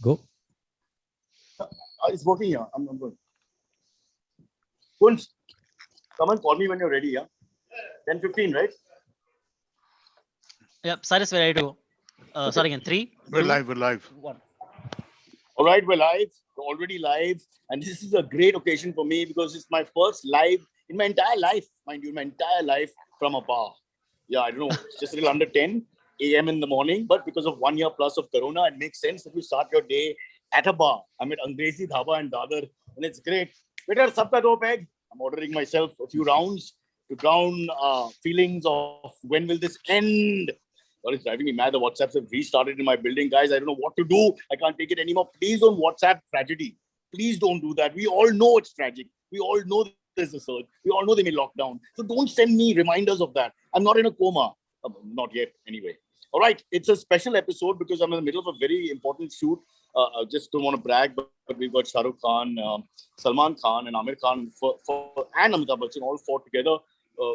Go. It's working here. I'm good. Kunz, come and call me when you're ready, yeah? 10:15, right? Yep, Cyrus, we're ready to go. Okay. Sorry again. 3, We're 2, live. We're live. 1. All right, we're live. We're already live. And this is a great occasion for me because it's my first live in my entire life, mind you, my entire life from a bar. Yeah, I don't know. It's just a little under 10 a.m. in the morning. But because of 1 year plus of Corona, it makes sense that you start your day at a bar. I'm at Angrezi Dhaba and Dadar. And it's great. Better sabka do peg. I'm ordering myself a few rounds to drown feelings of when will this end. God, it's driving me mad. The WhatsApps have restarted in my building. Guys, I don't know what to do. I can't take it anymore. Please don't WhatsApp tragedy. Please don't do that. We all know it's tragic. We all know there's a surge. We all know they may lock down. So don't send me reminders of that. I'm not in a coma. Not yet, anyway. All right. It's a special episode because I'm in the middle of a very important shoot. I just don't want to brag, but we've got Shah Rukh Khan, Salman Khan, and Amir Khan and Amitabh Bachchan all four together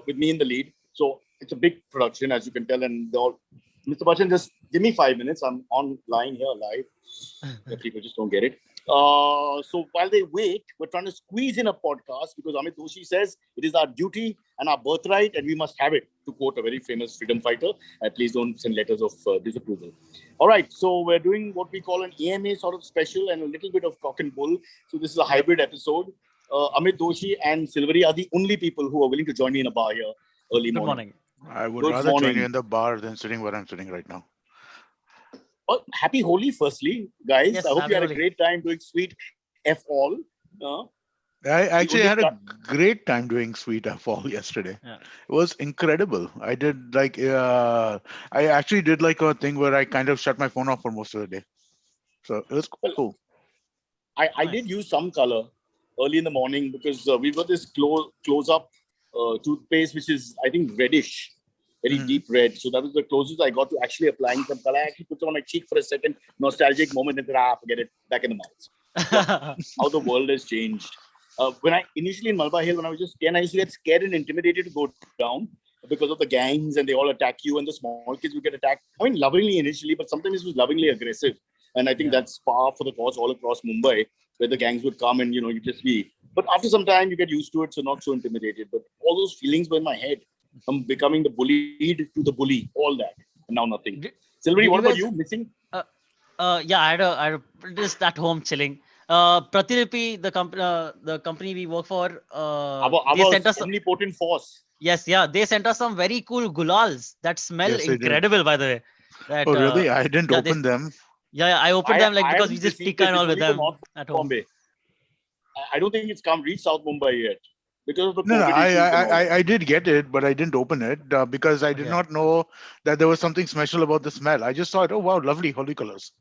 with me in the lead. So it's a big production, as you can tell, and Mr. Bachchan, just give me 5 minutes. I'm online here live. People just don't get it. So while they wait, we're trying to squeeze in a podcast because Amit Doshi says it is our duty and our birthright, and we must have it, to quote a very famous freedom fighter. Please don't send letters of disapproval. All right, so we're doing what we call an AMA sort of special and a little bit of cock and bull. So this is a hybrid episode. Amit Doshi and Silvery are the only people who are willing to join me in a bar here early Good morning. morning. I would Good rather join morning. you in the bar than sitting where I'm sitting right now. Oh, happy Holi, firstly, guys. Yes, I hope you happy had a Holi. great time doing sweet F all. I actually only had a start- great time doing Sweet Fall yesterday. Yeah. It was incredible. I did I actually did like a thing where I kind of shut my phone off for most of the day. So it was Well, cool. I Nice. did use some color early in the morning because we've got this close up toothpaste, which is, I think, reddish, very Mhm. deep red. So that was the closest I got to actually applying some color. I actually put it on my cheek for a second, nostalgic moment, and then forget it, back in the mouth. How the world has changed. When I initially in Malabar Hill, when I was just 10, I used to get scared and intimidated to go down because of the gangs and they all attack you and the small kids would get attacked. I mean, lovingly initially, but sometimes it was lovingly aggressive. And I think Yeah. that's par for the course all across Mumbai, where the gangs would come and, you just be. But after some time, you get used to it, so not so intimidated. But all those feelings were in my head. I'm becoming the bullied to the bully, all that. And now nothing. Did- Silvery, did what you about guys- you? Missing? Yeah, I had a just at home chilling. Pratilipi, the company we work for, they Our sent us. omnipotent force. Yes, yeah, they sent us some very cool gulals that smell Yes, they did. incredible, by the way. That, Oh, really? I didn't yeah, open them. yeah, I opened them like I because we haven't just received tikka it. and It's all with only for them North at home. Bombay. I don't think it's come reach South Mumbai yet because of the No, COVID issues and all. I did get it, but I didn't open it because I did Okay. not know that there was something special about the smell. I just thought, oh wow, lovely holy colors.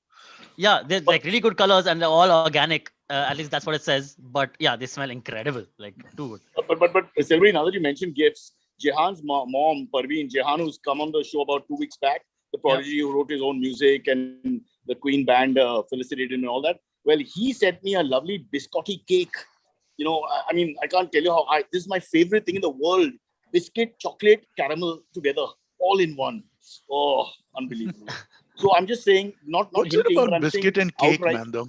Yeah, they're like really good colors and they're all organic. At least that's what it says. But yeah, they smell incredible. Like too good. But Silvery, now that you mentioned gifts, Jehan's mom, Parveen, Jehan, who's come on the show about 2 weeks back, the prodigy who wrote his own music and the Queen band felicitated him and all that. Well, he sent me a lovely biscotti cake. I mean, I can't tell you this is my favorite thing in the world. Biscuit, chocolate, caramel together, all in one. Oh, unbelievable. So I'm just saying, not What's it hinting, but about I'm saying biscuit and cake, outright. man? Though,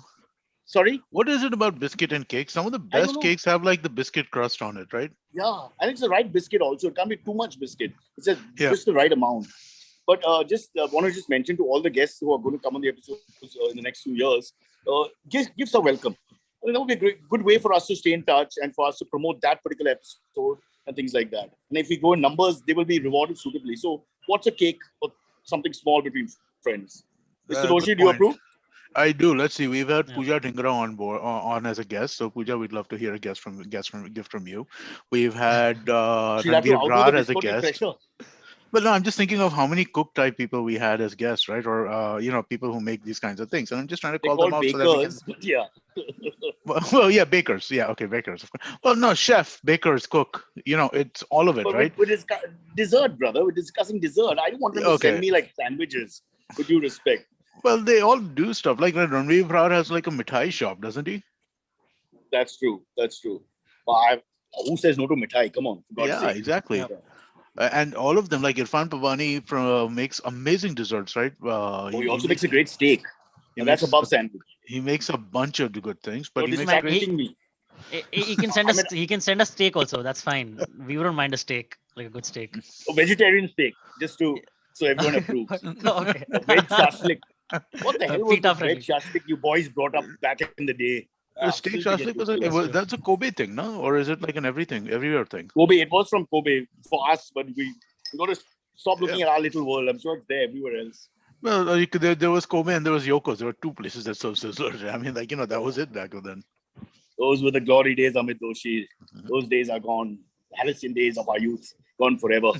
Sorry? what is it about biscuit and cake? Some of the I don't best know. cakes have like the biscuit crust on it, right? Yeah, and it's the right biscuit also. It can't be too much biscuit. It's Yeah. just the right amount. But just want to just mention to all the guests who are going to come on the episodes in the next few years, gifts are welcome. I mean, that would be a good way for us to stay in touch and for us to promote that particular episode and things like that. And if we go in numbers, they will be rewarded suitably. So what's a cake or something small between friends? Mr. Good Doshi, do you point. approve? I do. Let's see. We've had Yeah. Pooja Dhingra on board on as a guest. So Pooja, we'd love to hear a gift from you. We've had She'll have to Ranveer outdo Brar the as a biscotti guest. pressure. But no, I'm just thinking of how many cook type people we had as guests, right? Or people who make these kinds of things. And I'm just trying to They call call them out so that we can. bakers, but yeah. Well, yeah, bakers. Yeah, okay, bakers. Of course. Well, no, chef, bakers, cook. It's all of it, But right? we're dessert, brother. We're discussing dessert. I don't want them to Okay. send me like sandwiches, with due respect. Well, they all do stuff. Like Ranveer Brar has like a mithai shop, doesn't he? That's true. That's true. But who says no to mithai? Come on, for God's Yeah, sake. exactly. Yeah. And all of them, like Irfan Pavani makes amazing desserts, right? Oh, he also makes a great steak. And that's makes above sandwich. He makes a bunch of good things, but So he this is makes great. distracting me. He can send us. Amit, He can send a steak also. That's fine. We wouldn't mind a steak, like a good steak. a vegetarian steak, just to so everyone approves. Okay. A veg shashlik. What the hell was Pita this veg friendly. shashlik you boys brought up back in the day? Steak Still to get shashlik used to That's true. that's a Kobe thing, no? Or is it like an everywhere thing? Kobe. It was from Kobe for us, but we got to stop looking Yeah. at our little world. I'm sure it's there everywhere else. Well, there was Kobe and there was Yoko's. There were two places that served sizzlers. I mean, like, that was it back then. Those were the glory days, Amit Doshi. Those days are gone. Halcyon days of our youth, gone forever.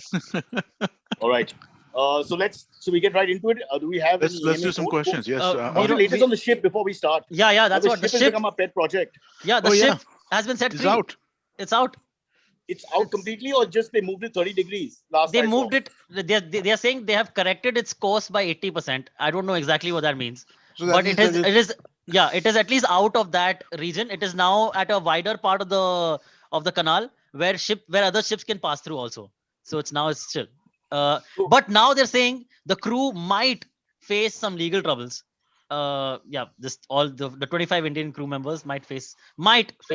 All right. So we get right into it. Do we have Let's any do some questions. Yes. we What's the don't- latest on the ship before we start? Yeah, that's the what the ship has ship. become a pet project. Yeah, the Oh, yeah. ship has been set It's free. out. It's out. It's out completely, or just they moved it 30 degrees last They I saw? moved it. They are saying they have corrected its course by 80%. I don't know exactly what that means, So that but means it that is it is at least out of that region. It is now at a wider part of the canal where other ships can pass through also. So it's chill. But now they're saying the crew might face some legal troubles. The 25 Indian crew members might face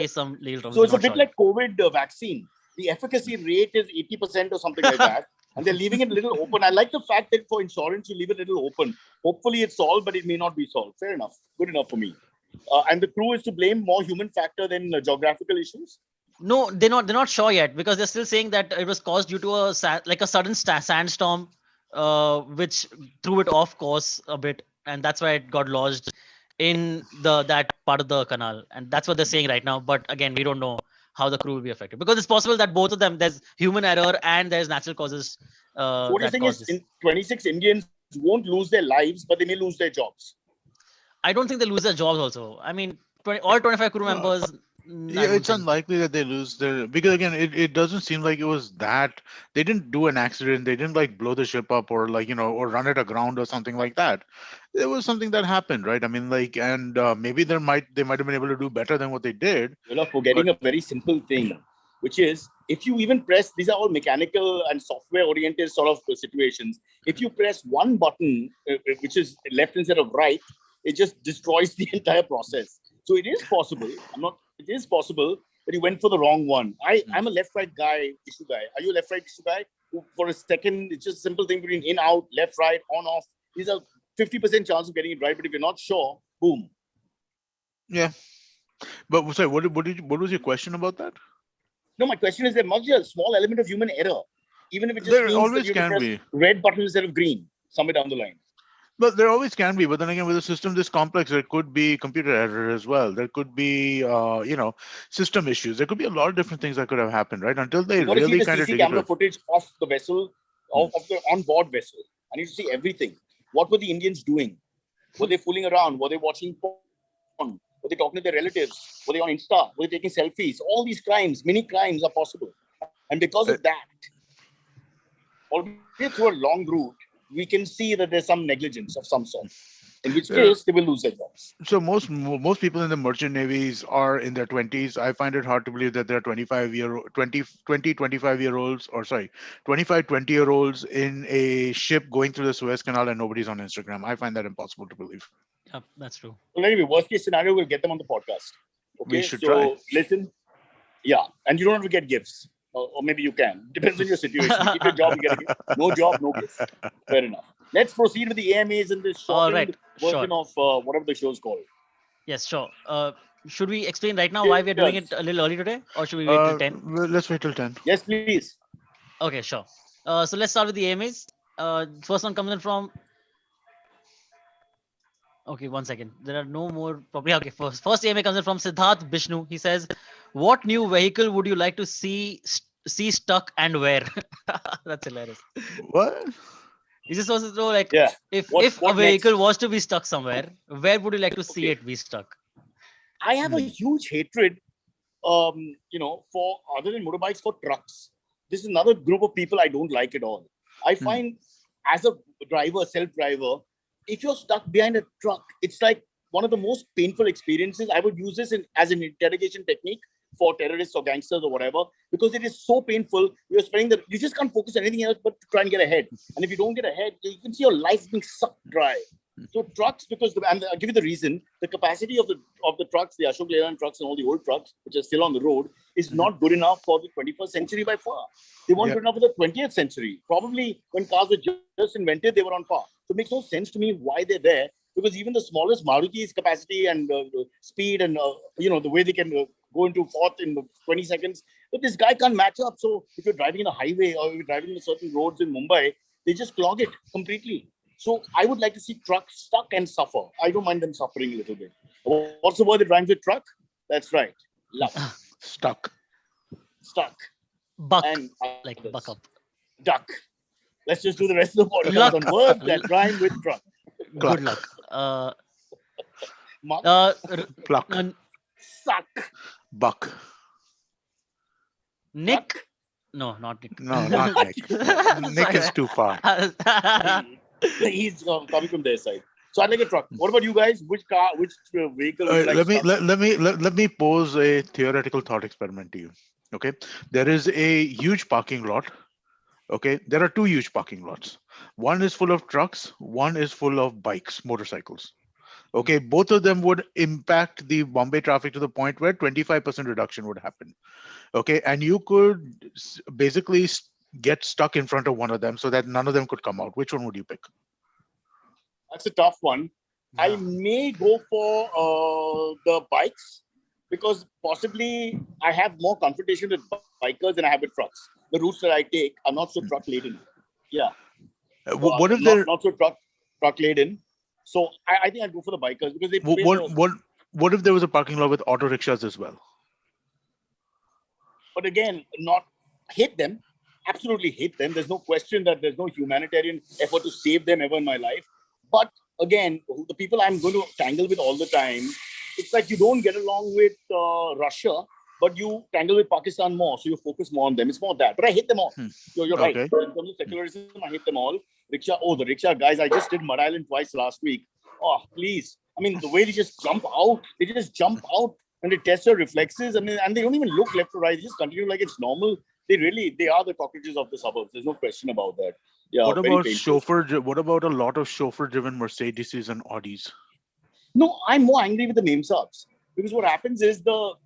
some legal troubles. So it's We're a not bit sure like COVID vaccine. The efficacy rate is 80% or something like that. And they're leaving it a little open. I like the fact that for insurance, you leave it a little open. Hopefully it's solved, but it may not be solved. Fair enough. Good enough for me. And the crew is to blame, more human factor than geographical issues. No, they're not sure yet because they're still saying that it was caused due to a sudden sandstorm, which threw it off course a bit, and that's why it got lodged in that part of the canal, and that's what they're saying right now. But again, we don't know how the crew will be affected because it's possible that both of them, there's human error and there's natural causes. So what you're That saying cause is this. 26 Indians won't lose their lives, but they may lose their jobs. I don't think they lose their jobs also. I mean, all 25 crew members. I Yeah, don't it's think. unlikely that they lose their, because again, it doesn't seem like it was that they didn't do an accident. They didn't like blow the ship up or like, or run it aground or something like that. There was something that happened, right? I mean, like, and maybe they might have been able to do better than what they did. You're forgetting a very simple thing, which is if you even press, these are all mechanical and software oriented sort of situations. If you press one button, which is left instead of right, it just destroys the entire process. So it is possible. It is possible that you went for the wrong one. I'm a left-right guy, issue guy. Are you a left-right issue guy? For a second, it's just a simple thing between in, out, left, right, on, off. These are 50% chance of getting it right. But if you're not sure, boom. Yeah. But sorry, what was your question about that? No, my question is there must be a small element of human error, even if it just There means always that you can press be. red button instead of green somewhere down the line. But there always can be. But then again, with a system this complex, there could be computer error as well. There could be, system issues. There could be a lot of different things that could have happened, right? Until they You got to see really the kind of CC dig camera into it. footage of the vessel, of the on-board vessel. I need to see everything. What were the Indians doing? Were they fooling around? Were they watching porn? Were they talking to their relatives? Were they on Insta? Were they taking selfies? All these crimes, many crimes are possible. And because of that, albeit through a long route, we can see that there's some negligence of some sort. In which case, they will lose their jobs. So most people in the merchant navies are in their 20s. I find it hard to believe that there are 25-year-olds, or sorry, 25, 20-year-olds in a ship going through the Suez Canal and nobody's on Instagram. I find that impossible to believe. Yeah, that's true. Well, anyway, worst case scenario, we'll get them on the podcast. Okay, We should so try. listen. Yeah, and you don't have to get gifts. Or maybe you can. Depends on your situation. Keep your job, you get a gift. No job, no gift. Fair enough. Let's proceed with the AMAs and this All shortened right, version sure. of whatever the show's called. Yes, sure. Should we explain right now why we are doing it a little early today, or should we wait till 10? Well, let's wait till 10. Yes, please. Okay, sure. So let's start with the AMAs. First one comes in from. Okay, 1 second. There are no more. Probably okay. First AMA comes in from Siddharth Bishnu. He says, "What new vehicle would you like to see stuck and where?" That's hilarious. What? He just wants to know, like, Yeah. if What a vehicle next? was to be stuck somewhere, where would you like to see Okay. it be stuck? I have a huge hatred, for other than motorbikes, for trucks. This is another group of people I don't like at all. I find as a driver, self-driver, if you're stuck behind a truck, it's like one of the most painful experiences. I would use this as an interrogation technique for terrorists or gangsters or whatever, because it is so painful. You just can't focus on anything else but to try and get ahead. And if you don't get ahead, you can see your life being sucked dry. So trucks, and I'll give you the reason. The capacity of the trucks, the Ashok Leyland trucks and all the old trucks, which are still on the road, is not good enough for the 21st century by far. They weren't good enough for the 20th century. Probably when cars were just invented, they were on par. So it makes no sense to me why they're there, because even the smallest Maruti's capacity and speed and the way they can go into fourth in 20 seconds, but this guy can't match up. So if you're driving in a highway or you're driving in certain roads in Mumbai, they just clog it completely. So I would like to see trucks stuck and suffer. I don't mind them suffering a little bit. What's the word that rhymes with truck? That's right. Luck. Stuck. Buck. And Like buck up. Duck. Let's just do the rest of the podcast on words that rhyme with truck. Good luck. Pluck. Suck. Buck. Nick. Duck. No, not Nick. No, not Nick. Nick is too far. He's coming from their side. So I'd like a truck. What about you guys? Which vehicle would you like? Let me pose a theoretical thought experiment to you. Okay, there is a huge parking lot. Okay, there are two huge parking lots. One is full of trucks. One is full of bikes, motorcycles. Okay, both of them would impact the Bombay traffic to the point where 25% reduction would happen. Okay, and you could basically get stuck in front of one of them so that none of them could come out. Which one would you pick? That's a tough one. Yeah. I may go for the bikes, because possibly I have more confrontation with bikers than I have with trucks. The routes that I take are not so truck laden. Yeah. What if they're not so truck laden? So I think I'd go for the bikers, because they. What if there was a parking lot with auto rickshaws as well? But again, not hate them. Absolutely hate them. There's no question that there's no humanitarian effort to save them ever in my life. But again, the people I'm going to tangle with all the time, it's like you don't get along with Russia, but you tangle with Pakistan more. So you focus more on them. It's more that. But I hate them all. You're right. In terms of secularism, I hate them all. The rickshaw guys, I just did Mud Island twice last week. Oh, please. I mean, the way they just jump out and they test their reflexes. I mean, and they don't even look left or right. They just continue like it's normal. They are the cockroaches of the suburbs. There's no question about that. Yeah. What about a lot of chauffeur-driven Mercedes and Audis? No, I'm more angry with the name subs, because what happens is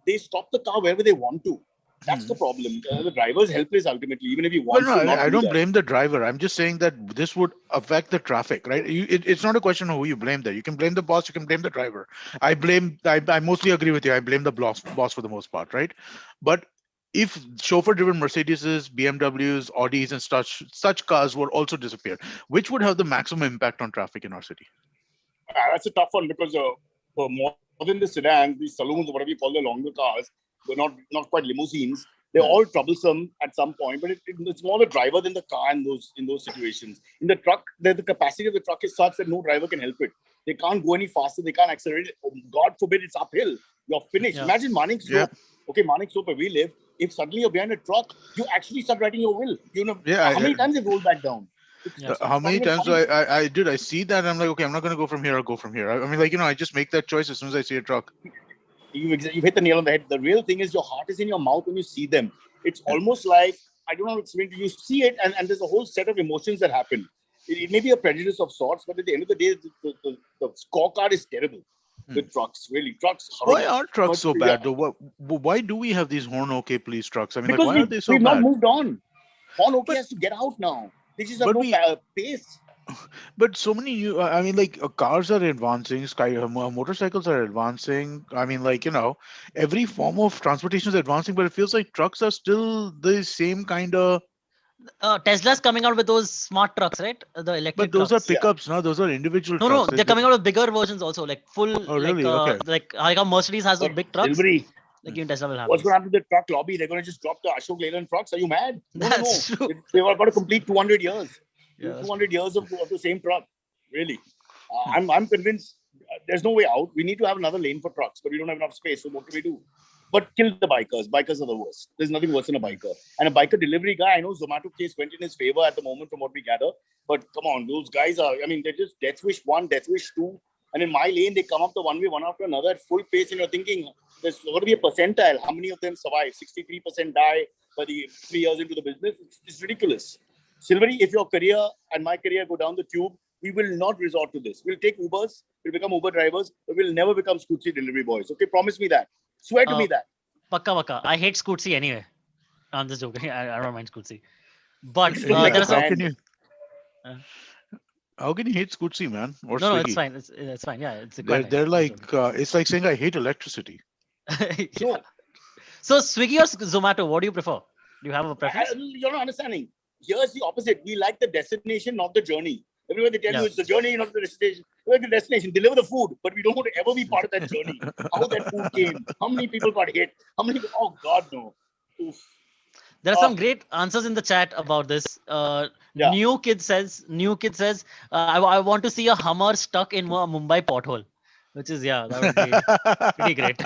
they stop the car wherever they want to. That's the problem. The driver is helpless ultimately, even if he wants to. I don't blame the driver. I'm just saying that this would affect the traffic, right? It's not a question of who you blame there. You can blame the boss, you can blame the driver. I mostly agree with you. I blame the boss for the most part, right? But if chauffeur-driven Mercedes, BMWs, Audis, and such cars would also disappear, which would have the maximum impact on traffic in our city? That's a tough one, because for more than the sedans, these saloons, whatever you call the longer cars, they're not quite limousines. They're all troublesome at some point, but it's more the driver than the car in those situations. In the truck, the capacity of the truck is such that no driver can help it. They can't go any faster. They can't accelerate. Oh, God forbid it's uphill. You're finished. Yeah. Imagine Manik Slope. Yeah. Okay, Manik Slope where we live. If suddenly you're behind a truck, you actually start writing your will. How many times they roll back down? How many times I see that, I'm like, okay, I'm not going to go from here. I'll go from here. I mean, I just make that choice as soon as I see a truck. You hit the nail on the head. The real thing is your heart is in your mouth when you see them. It's almost like, I don't know how to explain to you. You see it, and there's a whole set of emotions that happen. It may be a prejudice of sorts, but at the end of the day, the scorecard is terrible with trucks. Really, trucks. Why are trucks so bad? Though? Why do we have these Horn OK police trucks? I mean, because why are they so we've bad? Not moved on. Horn OK has to get out now. They just have no pace. But so many new, I mean, cars are advancing, motorcycles are advancing. I mean, every form of transportation is advancing, but it feels like trucks are still the same kind of. Tesla's coming out with those smart trucks, right? The electric. But those trucks. are pickups, no? Those are individual trucks. No, they're coming out with bigger versions also, like full. Oh, really? Like how Mercedes has those big trucks. Silvery. Like even Tesla will have. What's going to happen to the truck lobby? They're going to just drop the Ashok Leyland trucks. Are you mad? That's true. They've got to complete 200 years. 200 years of the same truck. Really. I'm convinced there's no way out. We need to have another lane for trucks, but we don't have enough space. So what do we do? But kill the bikers. Bikers are the worst. There's nothing worse than a biker. And a biker delivery guy, I know Zomato case went in his favor at the moment from what we gather. But come on, those guys they're just Death Wish 1, Death Wish 2. And in my lane, they come up the one way, one after another at full pace. And you're thinking, there's going to be a percentile. How many of them survive? 63% die by the 3 years into the business. It's ridiculous. Silvery, if your career and my career go down the tube, we will not resort to this. We'll take Ubers, we'll become Uber drivers, but we'll never become Scootsie delivery boys. Okay, promise me that. Swear to me that. Pakka. I hate Scootsie anyway. I'm just joking. I don't mind Scootsie. But You don't like there are the some. how can brand. you Uh, how can you hate Scootsie, man, or no, it's Swiggy? fine. It's fine. Yeah, it's They're quite nice. they're like it's like saying I hate electricity. Yeah. No, So Swiggy or Zomato, what do you prefer? Do you have a preference? you're not understanding. Here's the opposite. We like the destination, not the journey. Everywhere they tell you Yeah. it's the journey, not the destination. We like the destination. Deliver the food, but we don't want to ever be part of that journey. How that food came, how many people got hit, how many. Oh God, no. Oof. There are some great answers in the chat about this. Yeah. New kid says, I want to see a Hummer stuck in a Mumbai pothole, which is that would be pretty great.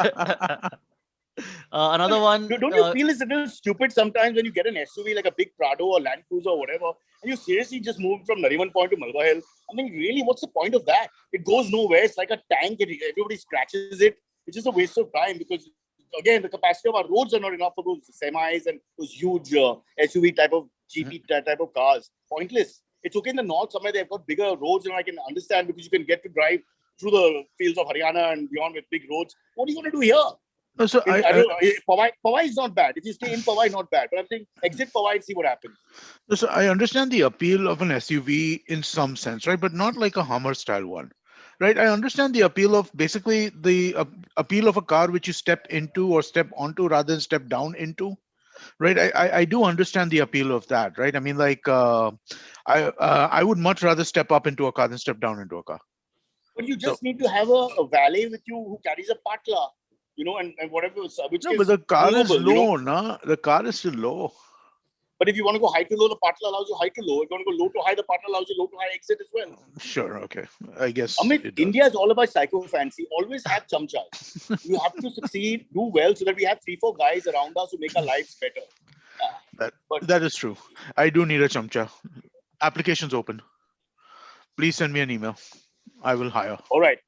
Another one, Don't you feel it's a little stupid sometimes when you get an SUV like a big Prado or Land Cruiser or whatever, and you seriously just move from Nariman Point to Malwa Hill? I mean, really, what's the point of that? It goes nowhere. It's like a tank. Everybody scratches it. It's just a waste of time because, again, the capacity of our roads are not enough for those semis and those huge SUV type of GP type of cars. Pointless. It's okay in the north somewhere they've got bigger roads, and I can understand because you can get to drive through the fields of Haryana and beyond with big roads. What are you going to do here? No, so I don't know. Powai is not bad. If you stay in Powai, not bad. But I'm saying exit Powai and see what happens. so I understand the appeal of an SUV in some sense, right? But not like a Hummer style one, right? I understand the appeal of basically the appeal of a car which you step into or step onto rather than step down into, right? I do understand the appeal of that, right? I mean, like I would much rather step up into a car than step down into a car. But you just need to have a valet with you who carries a patla, and whatever, which No, is but the car is movable, low, nah. The car is still low. But if you want to go high to low, the patla allows you high to low. If you want to go low to high, the patla allows you low to high exit as well. Sure, okay. I guess Amit, it does. India is all about psycho fancy. Always have chamchas. You have to succeed, do well, so that we have 3-4 guys around us who make our lives better. That is true. I do need a chamcha. Applications open. Please send me an email. I will hire. All right.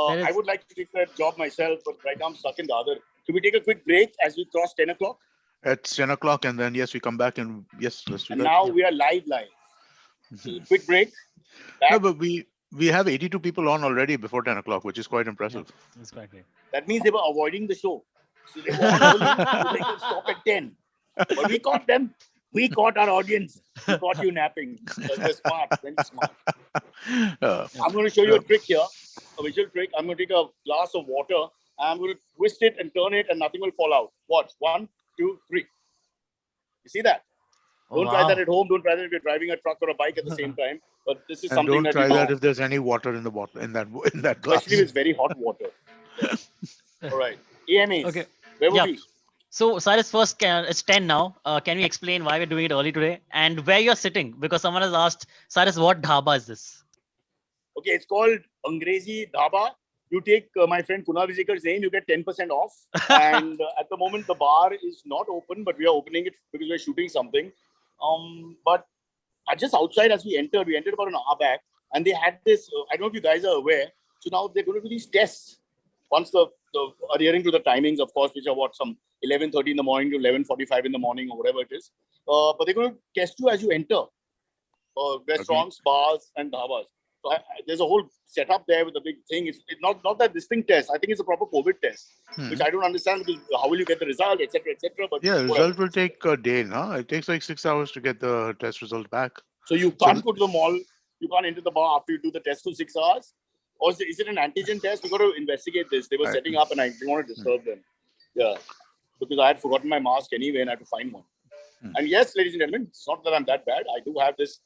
There is- I would like to take that job myself, but right now I'm stuck in the other. Should we take a quick break as we cross 10 o'clock? It's 10 o'clock, and then yes, we come back and yes, let's do And that. now we are live. Mhm. Quick break. No, but we have 82 people on already before 10 o'clock, which is quite impressive. It's quite great. That means they were avoiding the show. So they were on early so they could stop at 10. But we caught them. We caught our audience. We caught you napping. Because they're smart, very smart. I'm going to show you a trick here, a visual trick. I'm going to take a glass of water. I'm going to twist it and turn it and nothing will fall out. Watch. 1, 2, 3. You see that? Oh, Don't try wow. that at home. Don't try that if you're driving a truck or a bike at the same time. But this is And something don't that try we that know. if there's any water in the bottle in that glass. Especially if it's very hot water. Yeah. All right. AMAs. Okay. Where were Yeah. we? So Cyrus, first, it's 10 now. Can you explain why we're doing it early today and where you're sitting? Because someone has asked, Cyrus, what dhaba is this? Okay, it's called Angrezi Dhaba. You take my friend Kunal Vijayakar's name, you get 10% off. And at the moment, the bar is not open, but we are opening it because we're shooting something. But just outside as we entered about an hour back, and they had this. I don't know if you guys are aware. So now they're going to do these tests. Once the adhering to the timings, of course, which are what, some 11:30 in the morning to 11:45 in the morning or whatever it is. But they're going to test you as you enter restaurants, bars, and dhabas. So there's a whole setup there with a big thing. It's not that distinct test. I think it's a proper COVID test, which I don't understand because how will you get the result, etc., etc. But Yeah, the whatever. result will take a day, no? It takes like 6 hours to get the test result back. So you can't go to the mall. You can't enter the bar after you do the test for 6 hours. Or is it an antigen test? We got to investigate this. They were setting up, and I didn't want to disturb them. Yeah, because I had forgotten my mask anyway, and I had to find one. And yes, ladies and gentlemen, it's not that I'm that bad. I do have this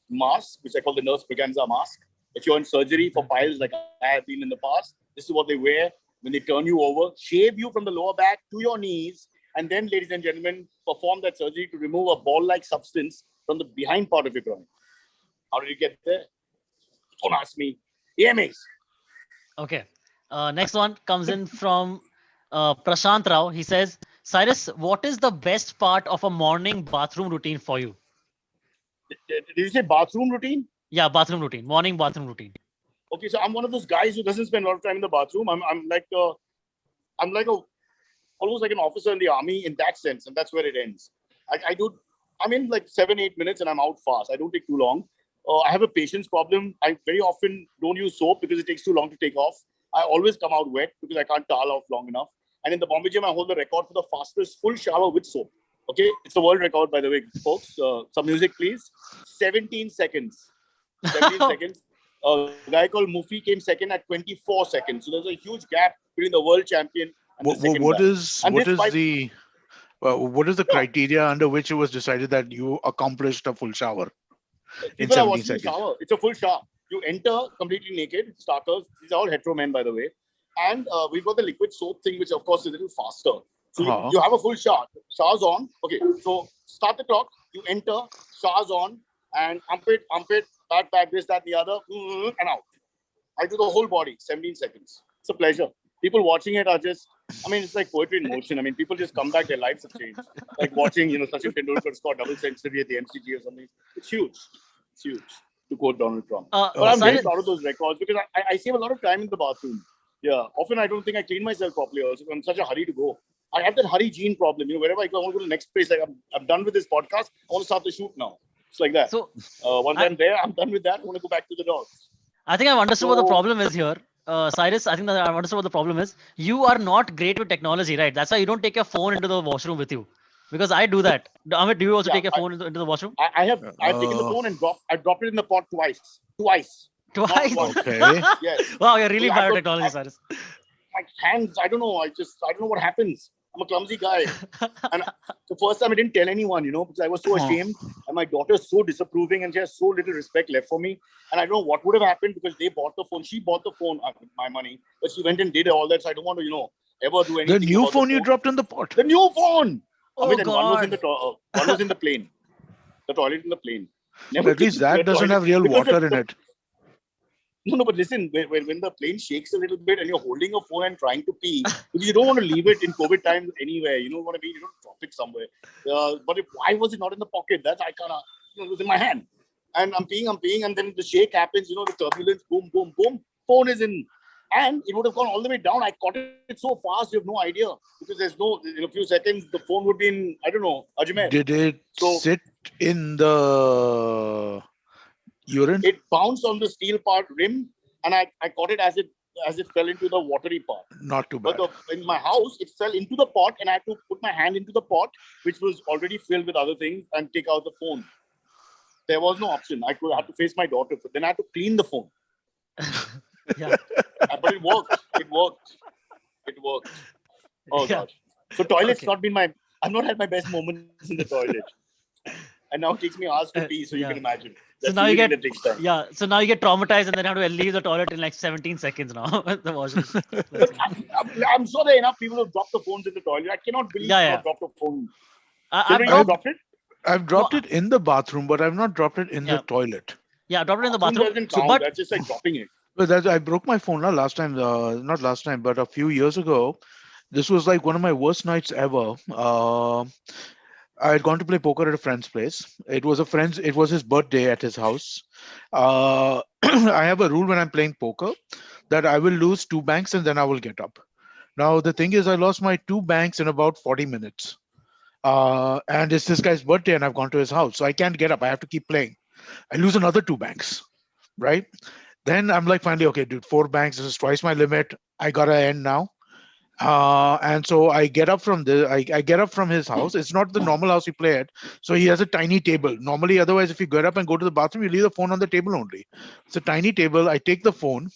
mask, which I call the nurse Braganza mask. If you're in surgery for piles like I have been in the past, this is what they wear when they turn you over, shave you from the lower back to your knees, and then, ladies and gentlemen, perform that surgery to remove a ball-like substance from the behind part of your groin. How did you get there? Don't ask me. AMAs. Okay. Next one comes in from Prashant Rao. He says, Cyrus, what is the best part of a morning bathroom routine for you? Did you say bathroom routine? Yeah, bathroom routine, morning bathroom routine. Okay, so I'm one of those guys who doesn't spend a lot of time in the bathroom. I'm almost like an officer in the army in that sense, and that's where it ends. I'm in like 7-8 minutes and I'm out fast. I don't take too long. I have a patience problem. I very often don't use soap because it takes too long to take off. I always come out wet because I can't towel off long enough. And in the Bombay gym, I hold the record for the fastest full shower with soap. Okay, it's a world record, by the way, folks. Some music, please. 17 seconds. 17 seconds. A guy called Mufi came second at 24 seconds. So there's a huge gap between the world champion and the second What guy. is And what this is fight, the what is the criteria under which it was decided that you accomplished a full shower in people are 17 watching the seconds? shower. It's a full shower. You enter completely naked, starters. These are all hetero men, by the way. And we've got the liquid soap thing, which of course is a little faster. So Uh-huh. you have a full shower. Shower's on. Okay, so start the clock. You enter, shower's on, and ump it, back, this, that, the other, and out. I do the whole body, 17 seconds. It's a pleasure. People watching it are just, I mean, it's like poetry in motion. I mean, people just come back, their lives have changed. Like watching, Sachin Tendulkar score double century at the MCG or something. It's huge. It's huge, to quote Donald Trump. But I'm very proud of those records because I save a lot of time in the bathroom. Yeah, often I don't think I clean myself properly also. I'm in such a hurry to go. I have that hurry gene problem. Wherever I go, I want to go to the next place. Like I'm done with this podcast. I want to start the shoot now. It's like that. So Once I'm there, I'm done with that. I want to go back to the dogs. I think I've understood what the So- problem is here. Cyrus, I think that I've understood what the problem is. You are not great with technology, right? That's why you don't take your phone into the washroom with you. Because I do that. Amit, do you also Yeah, take your phone into the washroom? I've taken the phone and I dropped it in the pot twice. Twice. once. Okay. Yes. Wow, you're really Yeah, bad I at don't- technology, Cyrus. My hands, I don't know. I don't know what happens. I'm a clumsy guy. And the first time I didn't tell anyone, because I was so ashamed. And my daughter's so disapproving and she has so little respect left for me. And I don't know what would have happened because they bought the phone. She bought the phone, my money. But she went and did all that. So I don't want to, ever do anything. The new about phone you dropped in the pot. The new phone. Oh, Amit, and one was in God. one was in the plane. The toilet in the plane. Never At least took the that doesn't toilet have real because water in it. No, but listen, when the plane shakes a little bit and you're holding a phone and trying to pee, because you don't want to leave it in COVID times anywhere. You know what I mean? You don't drop it somewhere. But why was it not in the pocket? That's it was in my hand. And I'm peeing, and then the shake happens, the turbulence, boom, boom, boom. Phone is in. And it would have gone all the way down. I caught it so fast, you have no idea. Because in a few seconds, the phone would be in, I don't know, Ajmer. Did it sit in the urine? It bounced on the steel part rim, and I caught it as it fell into the watery part. Not too bad. But in my house, it fell into the pot, and I had to put my hand into the pot, which was already filled with other things, and take out the phone. There was no option. I had to face my daughter. But then I had to clean the phone. Yeah. But it worked. It worked. Oh, Yeah. God. So toilet's Okay. not been I've not had my best moments in the toilet. And now it takes me hours to pee, so you yeah. can imagine. So That's now the you only get thing that takes time. yeah. So now you get traumatized and then have to leave the toilet in like 17 seconds now. The washroom. But I'm sure there are enough people who drop the phones in the toilet. I cannot believe Yeah, you yeah. have dropped a phone. I've Silver, you dropped, dropped it? I've dropped it in the bathroom, but I've not dropped it in Yeah. the toilet. yeah, I dropped it in the Phone bathroom. doesn't So, count. but That's just like dropping it. But I broke my phone not last time, but a few years ago. This was like one of my worst nights ever. I had gone to play poker at a friend's place. It was his birthday at his house. I have a rule when I'm playing poker that I will lose 2 banks and then I will get up. Now the thing is, I lost my 2 banks in about 40 minutes. And it's this guy's birthday and I've gone to his house. So I can't get up. I have to keep playing. I lose another 2 banks, right? Then I'm like, finally, okay, dude, 4 banks. This is twice my limit. I gotta end now. And so I get up from I get up from his house. It's not the normal house we play at. So he has a tiny table. Normally, otherwise, if you get up and go to the bathroom, you leave the phone on the table only. It's a tiny table. I take the phone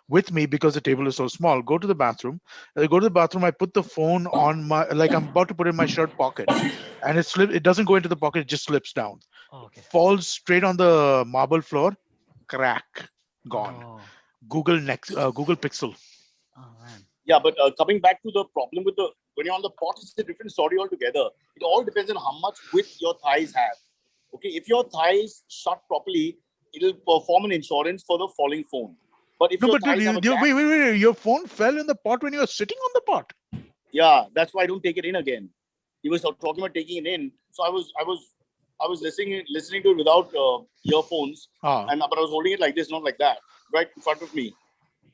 with me because the table is so small. Go to the bathroom. I go to the bathroom. I put the phone on I'm about to put it in my shirt pocket, and it doesn't go into the pocket. It just slips down, oh, okay. falls straight on the marble floor, crack, gone. Oh, Google Pixel. oh man. Yeah, but coming back to the problem with when you're on the pot, it's a different story altogether. It all depends on how much width your thighs have. Okay, if your thighs shut properly, it'll perform an insurance for the falling phone. But if No, your but thighs have a gap, wait. Your phone fell in the pot when you were sitting on the pot. yeah, that's why I don't take it in again. He was talking about taking it in, so I was listening to it without earphones, but I was holding it like this, not like that, right in front of me,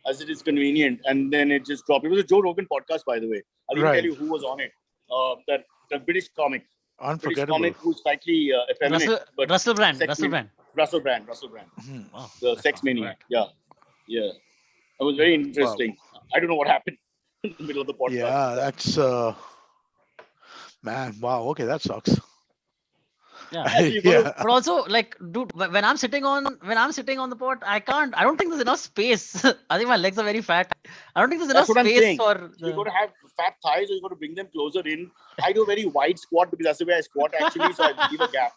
as it is convenient, and then it just dropped. It was a Joe Rogan podcast, by the way. I didn't tell you who was on it. That British comic. Unforgettable. British comic who's slightly effeminate. Russell Brand. sexy. Russell Brand. Russell Brand. Wow. The that's Sex fun. Mania. Alright. Yeah. It was very interesting. I don't know what happened in the middle of the podcast. Yeah, that's man. Wow. Okay, that sucks. Yeah. Yeah, so you got to. Yeah. But also, like, dude, when I'm sitting on the pot, I can't. I don't think there's enough space. I think my legs are very fat. I don't think there's enough That's what I'm space saying. for So you got the. to have fat thighs, or you got to bring them closer in. I do a very wide squat because that's the way I squat actually. So I leave a gap.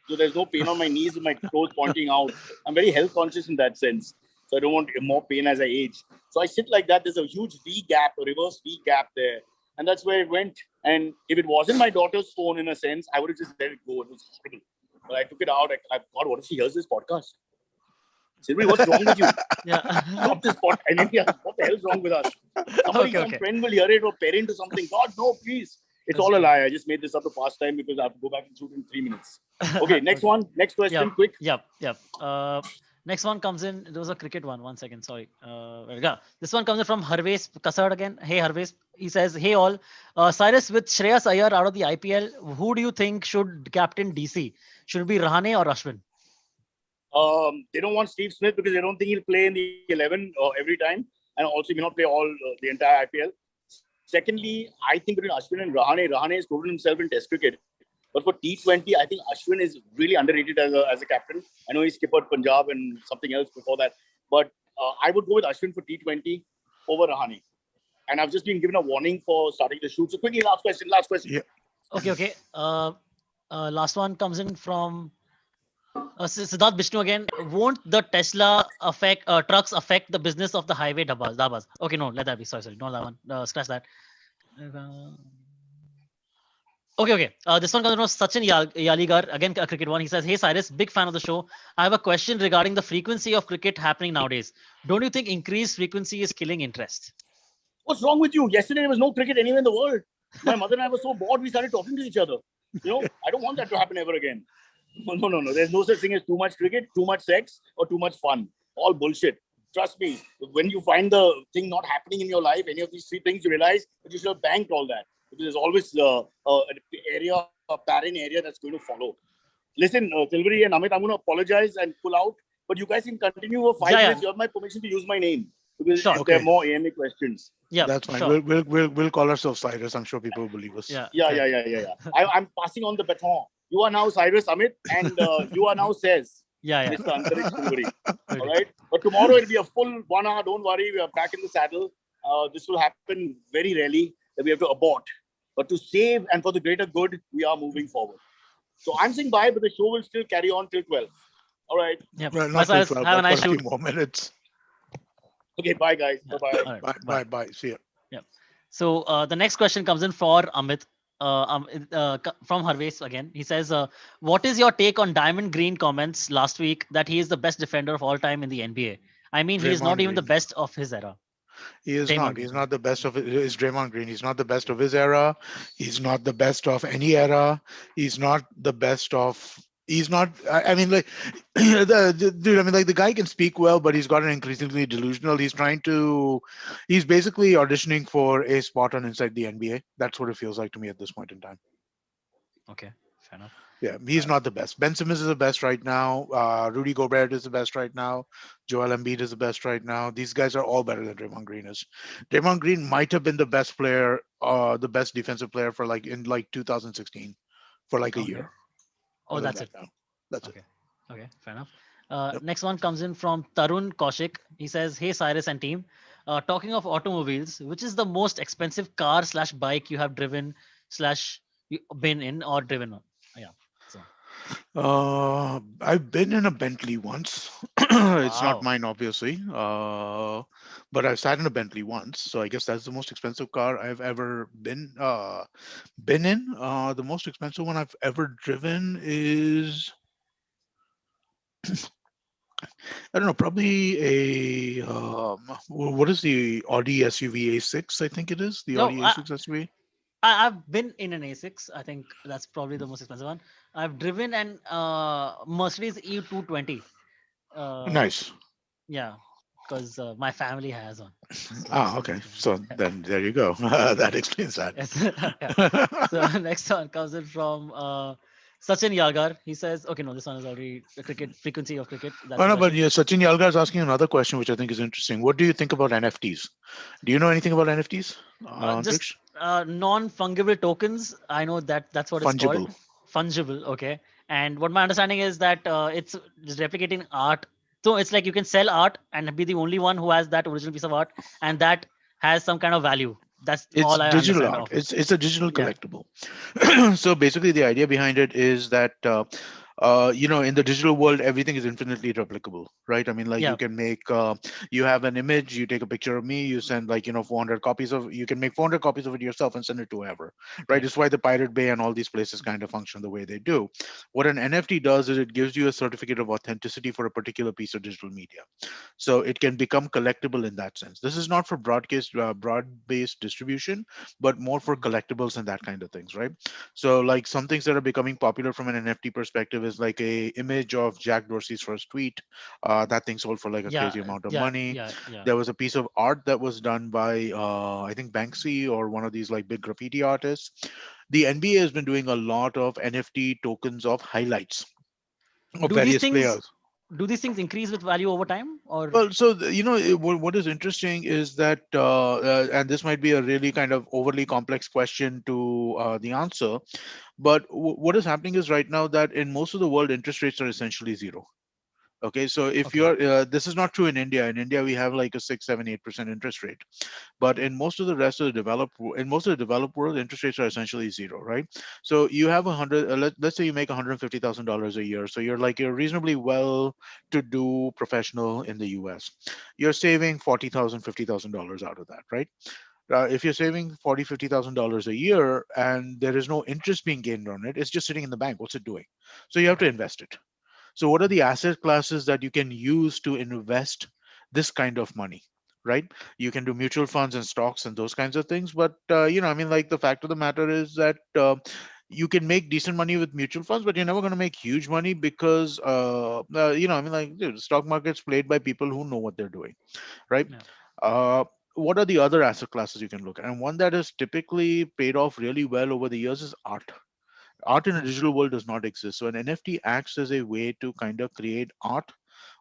So there's no pain on my knees with my toes pointing out. I'm very health conscious in that sense. So I don't want more pain as I age. So I sit like that. There's a huge V gap, a reverse V gap there. And that's where it went. And if it wasn't my daughter's phone in a sense, I would have just let it go. It was horrible. But I took it out. God, what if she hears this podcast? Silvi, what's wrong with you? Yeah. Stop this podcast. I mean, yeah, what the hell's wrong with us? Somebody, Okay, some okay. friend will hear it or parent or something. God, no, please. It's all a lie. I just made this up to pass time because I have to go back and shoot in 3 minutes. Okay, next one. Next question, Yep. quick. Yep. Next one comes in. There was a cricket one. 1 second. Sorry. Where we go? This one comes in from Harvesh Kasad again. Hey, Harvesh. He says, hey, all. Cyrus, with Shreyas Iyer out of the IPL, who do you think should captain DC? Should it be Rahane or Ashwin? They don't want Steve Smith because they don't think he'll play in the 11 every time. And also, he may not play all the entire IPL. Secondly, I think between Ashwin and Rahane has proven himself in Test cricket. But for T20, I think Ashwin is really underrated as a captain. I know he skippered Punjab and something else before that. But I would go with Ashwin for T20 over Rahane. And I've just been given a warning for starting the shoot. So quickly, last question. Yeah. Okay. Last one comes in from Siddharth Vishnu again. Won't the Tesla trucks affect the business of the highway dabas? Okay, no, let that be. Sorry, not that one. Scratch that. Okay. This one comes from Sachin Yaligar, again a cricket one. He says, hey Cyrus, big fan of the show. I have a question regarding the frequency of cricket happening nowadays. Don't you think increased frequency is killing interest? What's wrong with you? Yesterday there was no cricket anywhere in the world. My mother and I were so bored, we started talking to each other. I don't want that to happen ever again. No. There's no such thing as too much cricket, too much sex, or too much fun. All bullshit. Trust me, when you find the thing not happening in your life, any of these three things, you realize that you should have banked all that. Because there's always a barren area that's going to follow. Listen, Silvery and Amit, I'm going to apologize and pull out. But you guys can continue for 5 minutes. You have my permission to use my name. Because Sure. if there are more AMA questions. Yeah, That's fine. Sure. We'll call ourselves Cyrus. I'm sure people will believe us. Yeah. I'm passing on the baton. You are now Cyrus Amit, and you are now Says. Yeah. Mr. Antariksh Silvery. All right. But tomorrow it'll be a full 1 hour. Don't worry, we are back in the saddle. This will happen very rarely that we have to abort. But to save and for the greater good, we are moving forward. So I'm saying bye, but the show will still carry on till 12. All right. Yeah. Well, Bye, not Cyrus. too far, Have a but nice for a shoot. few more minutes. Okay, bye guys. Yeah. Bye-bye. All right, Bye. See ya. So the next question comes in for Amit from Harvesh again. He says, what is your take on Diamond Green comments last week that he is the best defender of all time in the NBA? I mean, he is not Draymond even the Green. best of his era. He is Draymond not. Green. He's not the best of it. It's Draymond Green. He's not the best of his era. He's not the best of any era. He's not the best of. He's not. I mean, like, dude. I mean, like, the guy can speak well, but he's gotten increasingly delusional. He's basically auditioning for a spot on Inside the NBA. That's what it feels like to me at this point in time. Okay, fair enough. Yeah, he's not the best. Ben Simmons is the best right now. Rudy Gobert is the best right now. Joel Embiid is the best right now. These guys are all better than Draymond Green is. Draymond Green might have been the best player, the best defensive player for in 2016, for like a year. Oh, that's it. That's it. Okay, fair enough. Next one comes in from Tarun Kaushik. He says, hey Cyrus and team, talking of automobiles, which is the most expensive car / bike you have driven / been in or driven on? Yeah. I've been in a Bentley once. It's Wow. not mine, obviously. But I've sat in a Bentley once, so I guess that's the most expensive car I've ever been in. The most expensive one I've ever driven is I don't know, probably a what is the Audi SUV A6? I think it is the Audi A6 SUV. I've been in an A6. I think that's probably the most expensive one. I've driven an Mercedes E220. Nice. Yeah, because my family has one. Okay. So then there you go. That explains that. Yes. Yeah. So next one comes in from Sachin Yagar, he says, okay, no, this one is already the cricket frequency of cricket. That's Oh the no, but question. yeah, Sachin Yalgar is asking another question, which I think is interesting. What do you think about NFTs? Do you know anything about NFTs, Just Antrix? non-fungible tokens. I know that that's what it's called. Fungible. Fungible. Okay. And what my understanding is that it's just replicating art. So it's like you can sell art and be the only one who has that original piece of art, and that has some kind of value. That's It's all I digital understand art. of it. It's a digital Yeah. collectible. So basically, the idea behind it is that in the digital world, everything is infinitely replicable, right? I mean, like you Yeah. can make, you have an image, you take a picture of me, you send like 400 copies of, you can make 400 copies of it yourself and send it to whoever, right? It's Correct. why the Pirate Bay and all these places kind of function the way they do. What an NFT does is it gives you a certificate of authenticity for a particular piece of digital media, so it can become collectible in that sense. This is not for broad-based distribution, but more for Mhm. collectibles and that kind of things, right? So like some things that are becoming popular from an NFT perspective is like a image of Jack Dorsey's first tweet. That thing sold for like a Yeah. crazy amount of Yeah. money. Yeah. Yeah. There was a piece of art that was done by I think Banksy or one of these like big graffiti artists. The NBA has been doing a lot of NFT tokens of highlights of Do these various things players. do these things increase with value over time or? Well, so what is interesting is that, and this might be a really kind of overly complex question to the answer, but what is happening is right now that in most of the world, interest rates are essentially zero. Okay, so if Okay. you're, this is not true in India. In India, we have like a 6, 7, 8% interest rate, but Okay. in most of the rest of the in most of the developed world, interest rates are essentially zero, right? So you have let's say you make $150,000 a year, so you're reasonably well to do professional in the US. You're saving 40,000, $50,000 out of that, right? If you're saving 40, $50,000 a year and there is no interest being gained on it, it's just sitting in the bank. What's it doing? So you have to Okay. invest it. So, what are the asset classes that you can use to invest this kind of money? Right? You can do mutual funds and stocks and those kinds of things. But, I mean, like the fact of the matter is that you can make decent money with mutual funds, but you're never going to make huge money because, I mean, like dude, the stock market's played by people who know what they're doing. Right? Yeah. Uh, what are the other asset classes you can look at? And one that has typically paid off really well over the years is art. Art in a Hmm. digital world does not exist. So an NFT acts as a way to kind of create art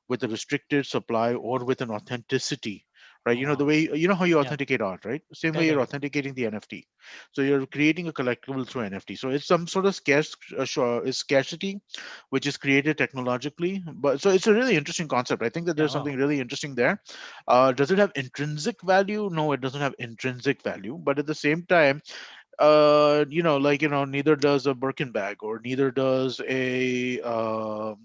with a restricted supply or with an authenticity, right? Oh The wow. way, how you Yeah. authenticate art, right? Same way Correct. you're Correct. authenticating the NFT. So you're creating a collectible through NFT. So it's some sort of scarcity, which is created technologically. But so it's a really interesting concept. I think that Yeah. there's Wow. something really interesting there. Does it have intrinsic value? No, it doesn't have intrinsic value. But at the same time, neither does a Birkin bag or neither does I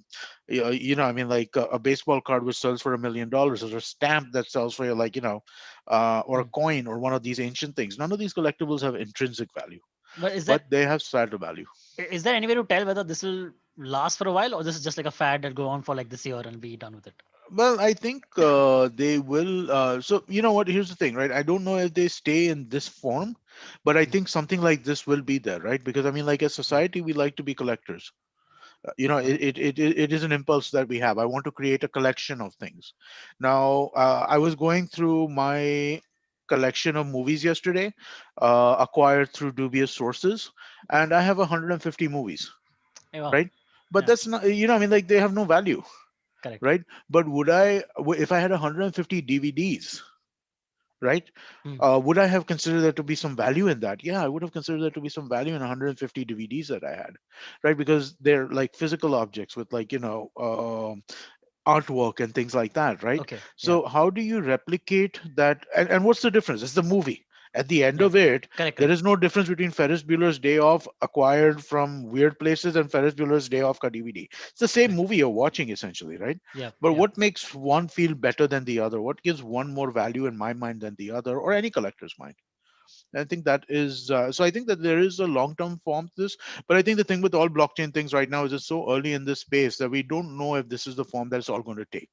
mean, like a baseball card which sells for $1 million or a stamp that sells for like, or a Hmm. coin or one of these ancient things. None of these collectibles have intrinsic value, But is but that they have societal value. is there any way to tell whether this will last for a while or this is just like a fad that go on for like this year and be done with it? Well, I think they will. So, you know what? Here's the thing, right? I don't know if they stay in this form, but I Hmm. think something like this will be there, right? Because I mean, like as Hmm. society, we like to be collectors. Okay. It is an impulse that we have. I want to create a collection of things. Now I was going through my collection of movies yesterday, acquired through dubious sources, and I have 150 movies, Hey, wow. right? But Yeah. that's not, I mean, like they have no value, Correct. right? But if I had 150 DVDs, right? Hmm. Would I have considered there to be some value in that? Yeah, I would have considered there to be some value in 150 DVDs that I had, right? Because they're like physical objects with like, artwork and things like that, right? Okay. Yeah. So how do you replicate that? And what's the difference? It's the movie. At the end Yeah. of it, Correct. there Correct. is no difference between Ferris Bueller's Day Off acquired from weird places and Ferris Bueller's Day Off ka DVD. It's the same Correct. movie you're watching essentially, right? Yeah. But Yeah. what makes one feel better than the other? What gives one more value in my mind than the other, or any collector's mind? I think that is so. I think that there is a long-term form to this, but I think the thing with all blockchain things right now is it's so early in this space that we don't know if this is the form that it's all going to take,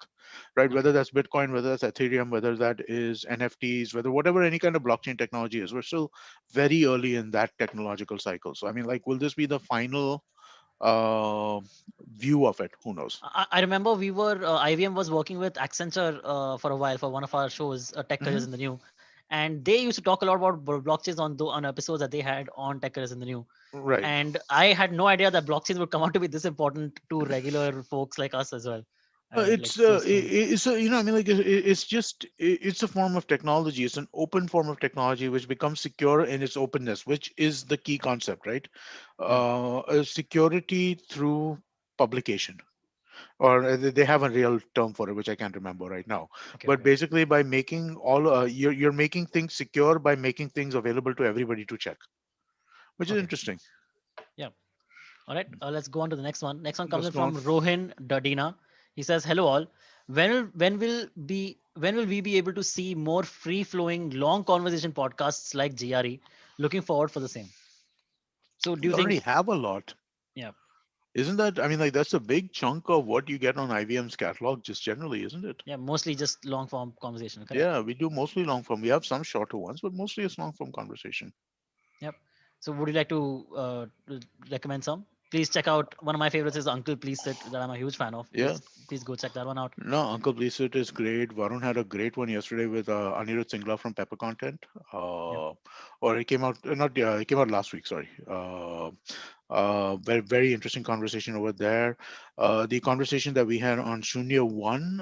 right? Whether Okay. that's Bitcoin, whether that's Ethereum, whether that is NFTs, whether whatever any kind of blockchain technology is, we're still very early in that technological cycle. So I mean, like, will this be the final uh, view of it? Who knows? I remember IVM was working with Accenture for a while for one of our shows, Tech Hmm. Careers in the New. and they used to talk a lot about blockchains on episodes that they had on Techers in the New. Right. And I had no idea that blockchains would come out to be this important to regular folks like us as well. Like so soon. It's a, you know, I mean, like it's just it's a form of technology. It's an open form of technology which becomes secure in its openness, which is the key concept, right? Yeah. Security through publication, or they have a real term for it, which I can't remember right now. Okay. But Okay. basically, by making all you're making things secure by making things available to everybody to check, which is Okay. interesting. Yeah. All right. Let's go on to the next one. Next one comes Let's in go on. from Rohin Dadina. He says, "Hello all. When will we be able to see more free flowing long conversation podcasts like GRE? Looking forward for the same." So do We you already think? have a lot. Yeah. Isn't that, I mean, like that's a big chunk of what you get on IBM's catalog, just generally, isn't it? Yeah. Mostly just long form conversation. Correct. Yeah, we do mostly long form. We have some shorter ones, but mostly it's long form conversation. Yep. So would you like to recommend some? Please check out one of my favorites is Uncle Please Sit that I'm a huge fan of. Yeah. Please go check that one out. No, Uncle Blizzard is great. Varun had a great one yesterday with Anirudh Singla from Pepper Content. Yeah. Or it came out, not, it came out last week, sorry. Very, very interesting conversation over there. The conversation that we had on Shunya 1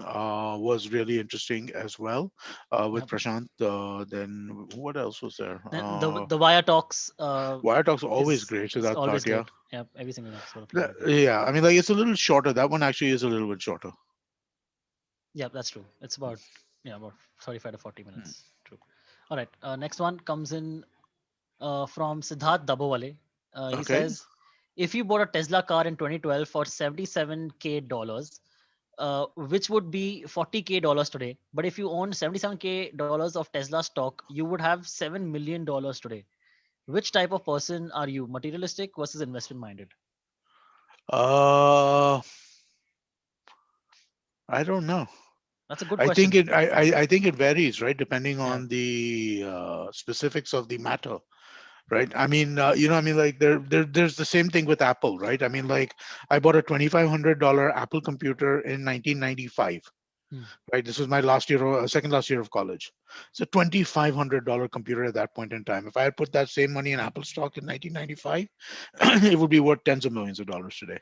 was really interesting as well with Yep. Prashant. Then what else was there? Then the Wire Talks Wire Talk's always is great, so is that always part, yeah. great. Yep. Every single episode of Wire Talks. Yeah, I mean, like it's a little shorter. That one actually is a little bit shorter. Yeah, that's true. It's about 35 to 40 Hmm. minutes. True. All right. Next one comes in from Siddharth Dabowale. He Okay. says, if you bought a Tesla car in 2012 for 77K dollars, which would be 40K dollars today, but if you own 77K dollars of Tesla stock, you would have $7 million today. Which type of person are you? Materialistic versus investment minded? Uh, I don't know. That's a good I think question. I think it varies, right, depending Yeah. on the specifics of the matter, right? I mean, I mean, like there's the same thing with Apple, right? I mean, like I bought a $2,500 Apple computer in 1995, Hmm. right? This was my last year, second last year of college. It's a $2,500 computer at that point in time. If I had put that same money in Apple stock in 1995, it would be worth tens of millions of dollars today,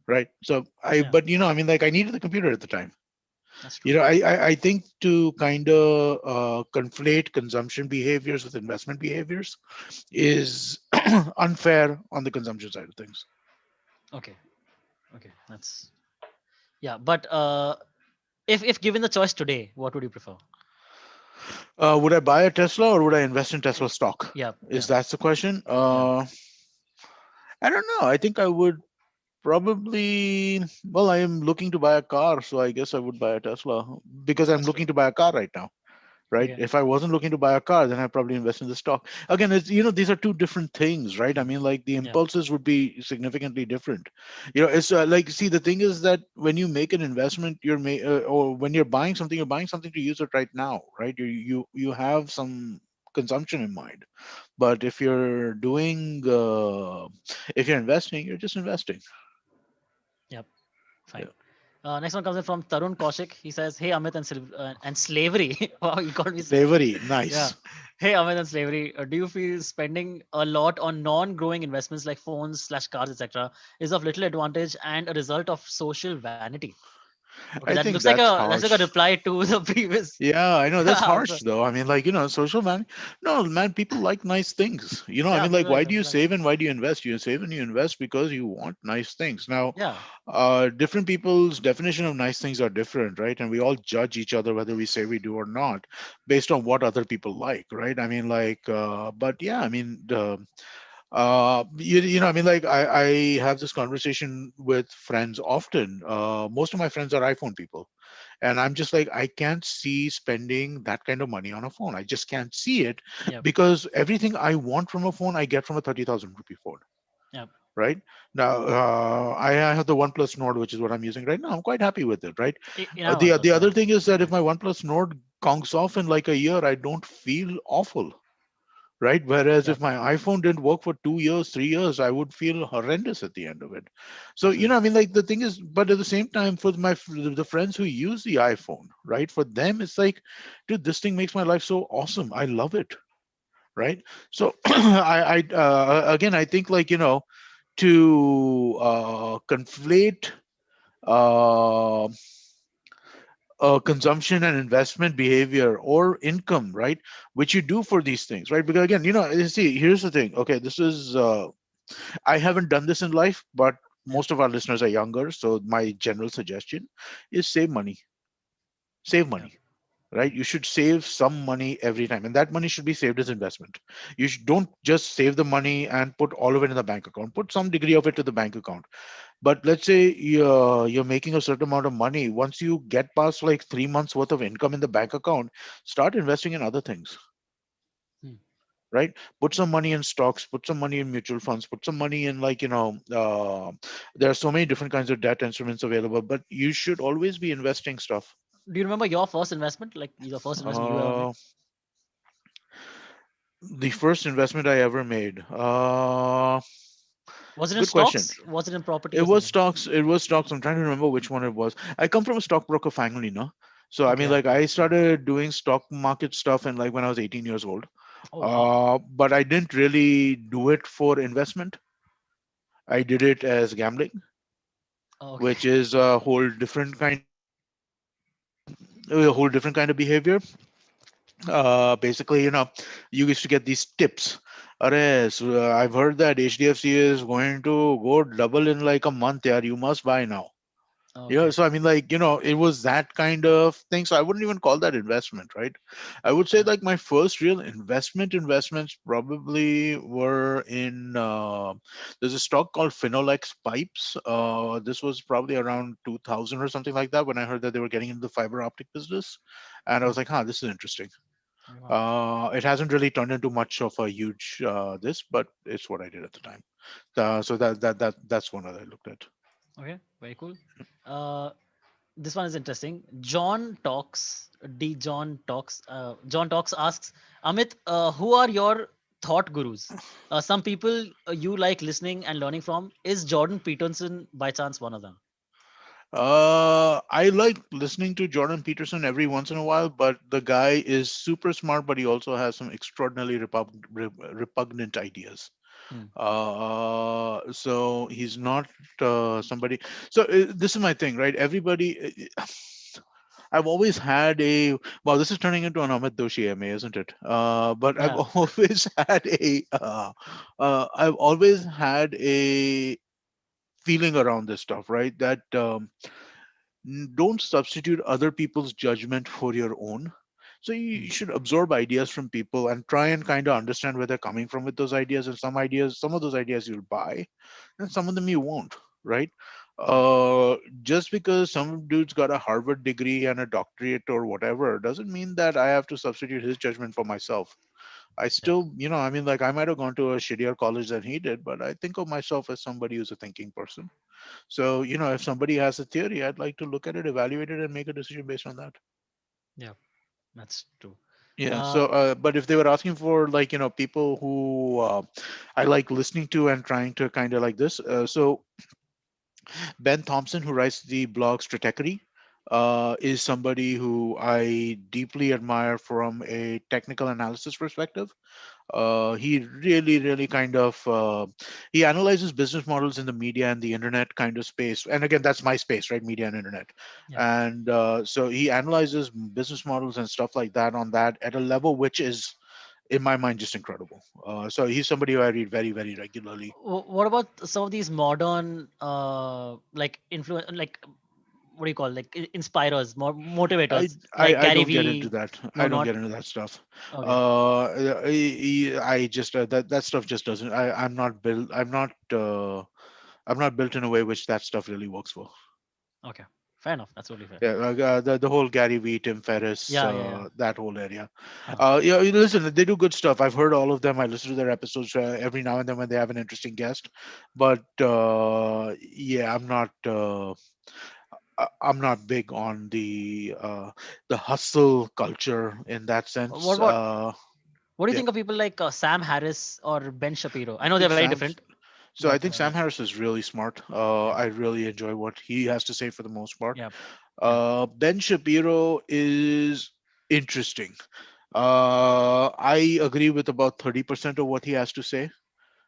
right? So Yeah, but I mean, like I needed the computer at the time. that's true. I think to kind of conflate consumption behaviors with investment behaviors is unfair on the consumption side of things. Okay. Okay. That's yeah. But if given the choice today, what would you prefer? Would I buy a Tesla or would I invest in Tesla stock? Yeah. Is Yeah. that the question? Yeah. I don't know. I think I would probably, well, I am looking to buy a car, so I guess I would buy a Tesla because I'm That's true. looking to buy a car right now. Right? Okay. If I wasn't looking to buy a car, then I'd probably invest in the stock. Again, it's these are two different things, right? I mean, like the Yeah. impulses would be significantly different. It's like, see, the thing is that when you make an investment, or when you're buying something to use it right now, right? You have some consumption in mind. But if you're investing, you're just investing. Yep. Yeah. Fine. Next one comes in from Tarun Kaushik. He says, "Hey Amit and slavery." Wow, you called me. Slavery, Yeah. nice. Hey Amit and slavery. Do you feel spending a lot on non-growing investments like phones/cars, etc., is of little advantage and a result of social vanity? Okay, I that think looks like that's a harsh. reply to the previous Yeah, I know that's answer. harsh though. I mean, like, social man. No, man, people like nice things. I Yeah, mean, like, people like why do that. you Like, save and why do you invest? You save and you invest because you want nice things. Now, yeah, different people's definition of nice things are different, right? And we all judge each other whether we say we do or not based on what other people like, right? I mean, like, but yeah, I mean, I mean, like, I have this conversation with friends often. Most of my friends are iPhone people. And I'm just like, I can't see spending that kind of money on a phone. I just can't see it yeah, because everything I want from a phone, I get from a 30,000 rupee phone. yeah. Right now, I have the OnePlus Nord, which is what I'm using right now. I'm quite happy with it. Right. In our The OnePlus, other yeah. thing is that if my OnePlus Nord conks off in like a year, I don't feel awful. right? Whereas Yep. if my iPhone didn't work for 2 years, 3 years, I would feel horrendous at the end of it. So, Absolutely. I mean, like the thing is, but at the same time, for the friends who use the iPhone, right? For them, it's like, dude, this thing makes my life so awesome. I love it, right? So, again, I think like to conflate uh, consumption and investment behavior or income, right? Which you do for these things, right? Because again, you see, here's the thing. Okay, this is I haven't done this in life, but Yep. most of our listeners are younger, so my general suggestion is save money. Save Yep. money, right? You should save some money every time, and that money should be saved as investment. Don't just save the money and put all of it in the bank account. Put some degree of it to the bank account. But let's say you're making a certain amount of money. Once you get past like 3 months worth of income in the bank account, start investing in other things, Hmm. right? Put some money in stocks, put some money in mutual funds, put some money in like there are so many different kinds of debt instruments available, but you should always be investing stuff. Do you remember your first investment, like the first investment you ever made? uh the first investment I ever made, Was it in good question. stocks? Was it in property It or was something? stocks. It was stocks. I'm trying to remember which one it was. I come from a stockbroker family, no? So I mean, Okay. like I started doing stock market stuff and like when I was 18 years old. Oh wow. But I didn't really do it for investment. I did it as gambling, Oh, okay. which is a whole different kind of behavior. Basically, you used to get these tips. Arey, so, I've heard that HDFC is going to go double in like a month. Yeah, you must buy now. Okay. So I mean, like, it was that kind of thing. So I wouldn't even call that investment, right? I would say Yeah. like my first real investments probably were in there's a stock called Finolex Pipes. This was probably around 2000 or something like that when I heard that they were getting into the fiber optic business, and I Hmm. was like, huh, this is interesting. Wow. It hasn't really turned into much of a huge this, but it's what I did at the time. So that's one that I looked at. Okay. Very cool. Uh, this one is interesting. John talks. D. John talks. John talks asks Amit, who are your thought gurus? Some people you like listening and learning from. Is Jordan Peterson by chance one of them? I like listening to Jordan Peterson every once in a while, but the guy is super smart, but he also has some extraordinarily repugnant ideas. Hmm. So he's not somebody. So this is my thing, right? I've always had a. Well, this is turning into an Amit Doshi MA, isn't it? But I've Yeah. always had I've always had a feeling around this stuff, right? That don't substitute other people's judgment for your own. So Hmm. you should absorb ideas from people and try and kind of understand where they're coming from with those ideas. And some of those ideas you'll buy, and some of them you won't, right? Yeah. Just because some dude's got a Harvard degree and a doctorate or whatever doesn't mean that I have to substitute his judgment for myself. I Yeah. still, I mean, like I might have gone to a shittier college than he did, but I think of myself as somebody who's a thinking person. So, if somebody has a theory, I'd like to look at it, evaluate it, and make a decision based on that. Yeah. That's true. Yeah. Uh, So, but if they were asking for like, people who I like listening to and trying to kind of like this, so Ben Thompson, who writes the blog Stratechery, is somebody who I deeply admire from a technical analysis perspective. He really really kind of he analyzes business models in the media and the internet kind of space, and again that's my space, right? Media and internet. yeah. And so he analyzes business models and stuff like that on that at a level which is in my mind just incredible. So he's somebody who I read very very regularly. What about some of these modern, like influence, like what do you call, like inspirers, I, motivators, I like I Gary don't get into Vee? that. No, I don't not get into that stuff. okay. I just that stuff just doesn't. I'm not built. I'm not built in a way which that stuff really works for. Okay, fair enough. That's totally fair. Yeah, the whole Gary Vee, Tim Ferriss, Yeah, yeah, yeah. that whole area. Huh. Yeah, listen, they do good stuff. I've heard all of them. I listen to their episodes every now and then when they have an interesting guest. But yeah, I'm not big on the hustle culture in that sense. What about What do you Yeah. think of people like Sam Harris or Ben Shapiro? I know they're Think very Sam's different, So I but think Sam Harris is really smart. yeah, I really enjoy what he has to say for the most part. yeah, yeah. Ben Shapiro is interesting. I agree with about 30% of what he has to say.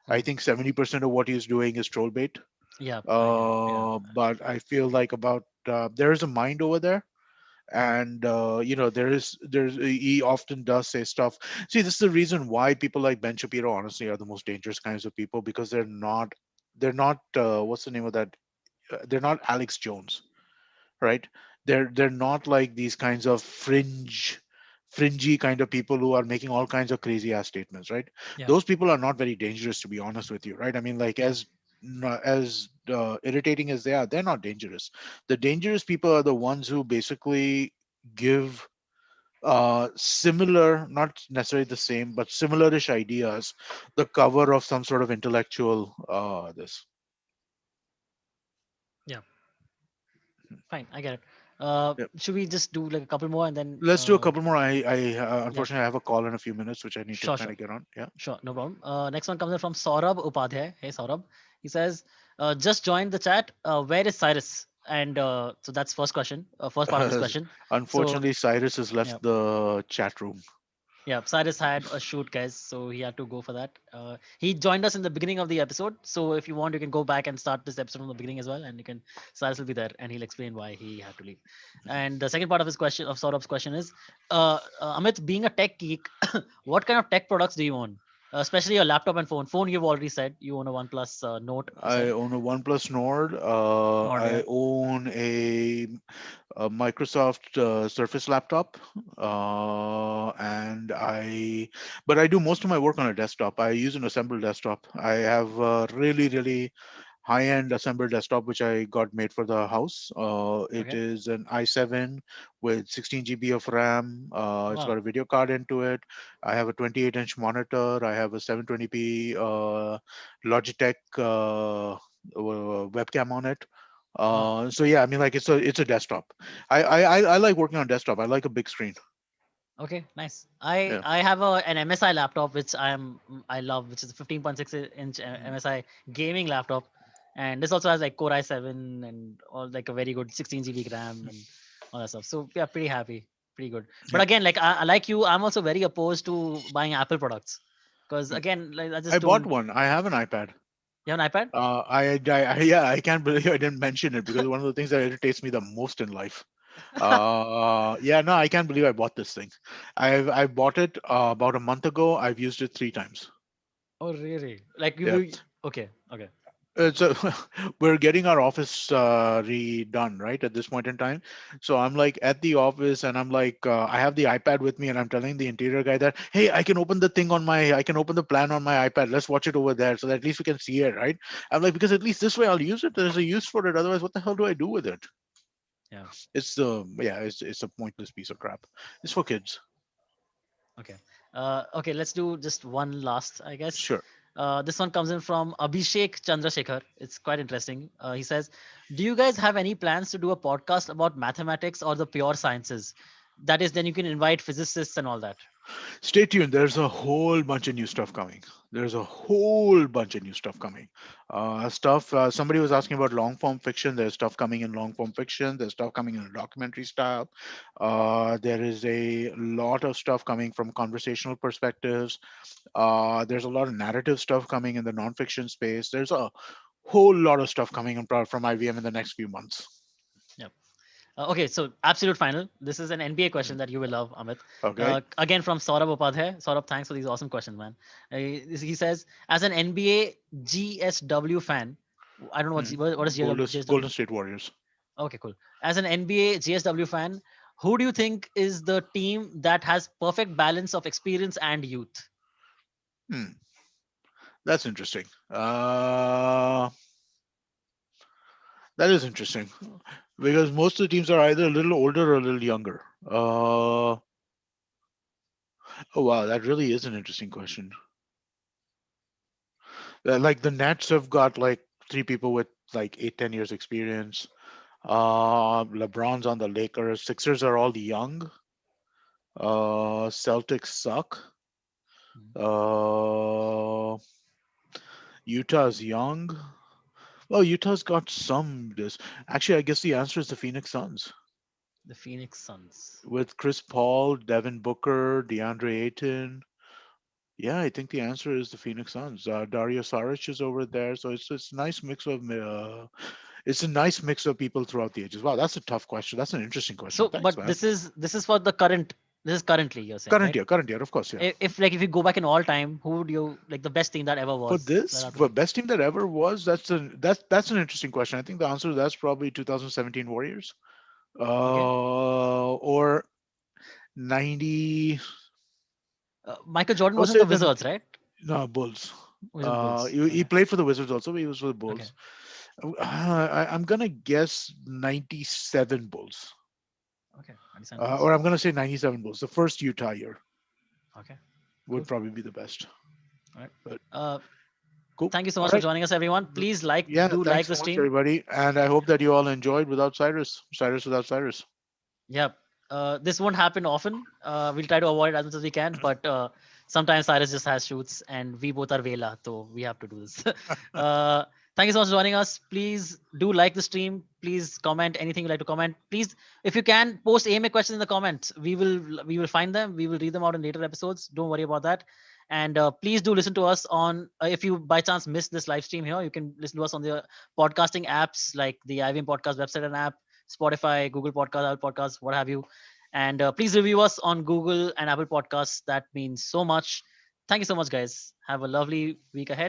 I Hmm. think 70% of what he's doing is troll bait. Yeah, I get it. Yeah, But I feel like about there is a mind over there, hmm. and there's he often does say stuff. See, this is the reason why people like Ben Shapiro honestly are the most dangerous kinds of people, because they're not what's the name of that, they're not Alex Jones, right? They're not like these kinds of fringy kind of people who are making all kinds of crazy ass statements, right? Yeah, Those people are not very dangerous, to be honest with you, right? I mean, like, yeah, as irritating as they are, they're not dangerous. The dangerous people are the ones who basically give similar, not necessarily the same, but similar-ish ideas, the cover of some sort of intellectual this. yeah. Fine, I get it. Yep. Should we just do like a couple more and then? Let's do a couple more. I Yeah, unfortunately I have a call in a few minutes, which I need to sure, kind sure. of get on. Yeah. Sure, no problem. Next one comes in from Saurabh Upadhyay. Hey, Saurabh. He says, just joined the chat. Where is Cyrus? And so that's first question, first part of this question. So, Unfortunately, Cyrus has left yeah, the chat room. yeah, Cyrus had a shoot, guys. So he had to go for that. He joined us in the beginning of the episode. So if you want, you can go back and start this episode from the beginning as well. And you can, Cyrus will be there and he'll explain why he had to leave. And the second part of his question, of Saurabh's question is, Amit, being a tech geek, what kind of tech products do you own? Especially your laptop and phone. Phone, you've already said you own a OnePlus Note. You I said own a OnePlus Nord. Nord, yeah. I own a Microsoft Surface laptop, and but I do most of my work on a desktop. I use an assembled desktop. I have a really high-end assembled desktop which I got made for the house. It Okay. is an i7 with 16 GB of RAM. It's Wow. got a video card into it. I have a 28-inch monitor. I have a 720p Logitech webcam on it. Wow. So yeah, I mean, like, it's a desktop. I like working on desktop. I like a big screen. Okay, nice. I Yeah. I have an MSI laptop which I love, which is a 15.6-inch MSI gaming laptop, and this also has like Core i7 and all like a very good 16 GB RAM and all that stuff. So yeah, pretty happy, pretty good. But Yeah. again, like I like you, I'm also very opposed to buying Apple products because again, like I I just bought don't. one. I have an iPad. You have an iPad? Yeah, I can't believe I didn't mention it, because one of the things that irritates me the most in life. Yeah, no, I can't believe I bought this thing. I bought it about a month ago. I've used it 3 times. Oh really? Like Yeah. okay, okay. So we're getting our office redone, right, at this point in time. So I'm like at the office, and I'm like, I have the iPad with me, and I'm telling the interior guy that, hey, I can open the plan on my iPad. Let's watch it over there, so that at least we can see it, right? I'm like, because at least this way I'll use it. There's a use for it. Otherwise, what the hell do I do with it? Yeah. It's a pointless piece of crap. It's for kids. Okay. Okay, let's do just one last, I guess. Sure. This one comes in from Abhishek Chandrasekhar. It's quite interesting. He says, do you guys have any plans to do a podcast about mathematics or the pure sciences? That is, then you can invite physicists and all that. Stay tuned. There's a whole bunch of new stuff coming. There's a whole bunch of new stuff coming. Somebody was asking about long form fiction. There's stuff coming in long form fiction. There's stuff coming in a documentary style. There is a lot of stuff coming from conversational perspectives. There's a lot of narrative stuff coming in the nonfiction space. There's a whole lot of stuff coming from IVM in the next few months. Yep. Okay, so absolute final. This is an NBA Mm. question that you will love, Amit. Okay. Again from Saurabh Upadhyay. Saurabh, thanks for these awesome questions, man. He says, as an NBA GSW fan, I don't know Mm. what is Golden GSW. State Warriors. Okay, cool. As an NBA GSW fan, who do you think is the team that has perfect balance of experience and youth? Hmm. That's interesting. That is interesting, because most of the teams are either a little older or a little younger. Oh wow, that really is an interesting question. Like the Nets have got like three people with like 8, 10 years experience. LeBron's on the Lakers. Sixers are all young. Celtics suck. Uh, Utah's young. Well, Utah's got some. This actually, I guess the answer is the Phoenix Suns The Phoenix Suns. with Chris Paul, Devin Booker, DeAndre Ayton. Yeah, I think the answer is the Phoenix Suns. Dario Saric is over there, so it's a nice mix of it's a nice mix of people throughout the ages. Wow, that's a tough question. That's an interesting question. So, Thanks, but man. this is for the current. This is currently you're saying, right? Current year, of course, yeah. If you go back in all time, who would you like the best team that ever For was? this, That have to for be. best team that ever was, that's an interesting question. I think the answer to that's probably 2017 Warriors, Okay. or 90. Michael Jordan I would was in say the then Wizards, right? no Bulls. Wizards Bulls. He Okay. played for the Wizards also, but he was for the Okay. Bulls. I'm gonna guess 97 Bulls, Okay. 97 Bulls. or I'm gonna say 97 Bulls. The first Utah year Okay. would Cool. probably be the best. All right. But Uh, cool. thank you so All much for right. joining us, everyone. Please like, Yeah. do like Thanks the so much, stream. everybody, and I hope that you all enjoyed without Cyrus. Cyrus without Cyrus. Yeah. This won't happen often. We'll try to avoid it as much as we can, but sometimes Cyrus just has shoots, and we both are Vela, so we have to do this. uh, Thank you so much for joining us. Please do like the stream. Please comment anything you like to comment. Please, if you can, post AMA questions in the comments. We will find them. We will read them out in later episodes. Don't worry about that. And please do listen to us on. If you by chance missed this live stream here, you can listen to us on the podcasting apps like the IVM Podcast website and app, Spotify, Google Podcast, Apple Podcasts, what have you. And please review us on Google and Apple Podcasts. That means so much. Thank you so much, guys. Have a lovely week ahead.